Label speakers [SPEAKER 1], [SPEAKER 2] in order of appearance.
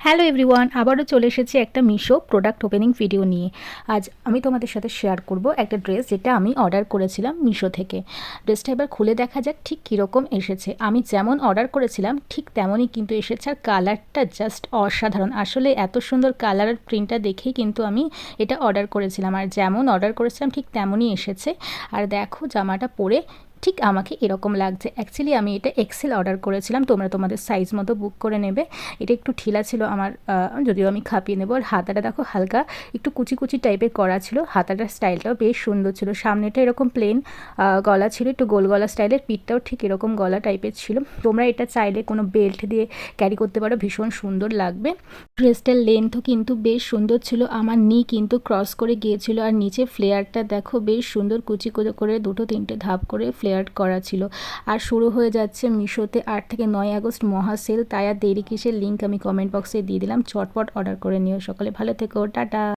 [SPEAKER 1] Hello everyone, আবারও চলে এসেছি একটা মিশো প্রোডাক্ট ওপেনিং ভিডিও নিয়ে। আজ আমি তোমাদের সাথে শেয়ার করব একটা ড্রেস যেটা আমি অর্ডার করেছিলাম মিশো থেকে। ড্রেসটা এবার খুলে দেখা যাক ঠিক কীরকম এসেছে। আমি যেমন অর্ডার করেছিলাম ঠিক তেমনই কিন্তু এসেছে, আর কালারটা জাস্ট অসাধারণ। আসলে এত সুন্দর কালার আর প্রিন্টটা দেখেই কিন্তু আমি এটা অর্ডার করেছিলাম, আর যেমন অর্ডার করেছিলাম ঠিক তেমনই এসেছে। আর দেখো জামাটা পরে ঠিক আমাকে এরকম লাগছে। অ্যাকচুয়ালি আমি এটা এক্সেল অর্ডার করেছিলাম, তোমরা তোমাদের সাইজ মতো বুক করে নেবে। এটা একটু ঢিলা ছিল আমার, যদিও আমি খাপিয়ে নেবো। আর হাতাটা দেখো হালকা একটু কুচি কুচি টাইপের করা ছিল, হাতাটার স্টাইলটাও বেশ সুন্দর ছিল। সামনেটা এরকম প্লেন গলা ছিল, একটু গোল গলা স্টাইলের, পিঠটাও ঠিক এরকম গলা টাইপের ছিল। তোমরা এটা চাইলে কোনো বেল্ট দিয়ে ক্যারি করতে পারো, ভীষণ সুন্দর লাগবে। ড্রেসটার লেন্থও কিন্তু বেশ সুন্দর ছিল, আমার নি কিন্তু ক্রস করে গিয়েছিল। আর নিচে ফ্লেয়ারটা দেখো বেশ সুন্দর কুচি করে দুটো তিনটে ধাপ করে ফ্লেয়ার করা ছিল। আর শুরু হয়ে যাচ্ছে মিশোতে 8 থেকে 9 আগস্ট মহা সেল, তাই আর দেরি কিসের, লিঙ্ক আমি কমেন্ট বক্সে দিয়ে দিলাম। চটপট অর্ডার করে নিও। সকালে ভালো থেকো, টাটা।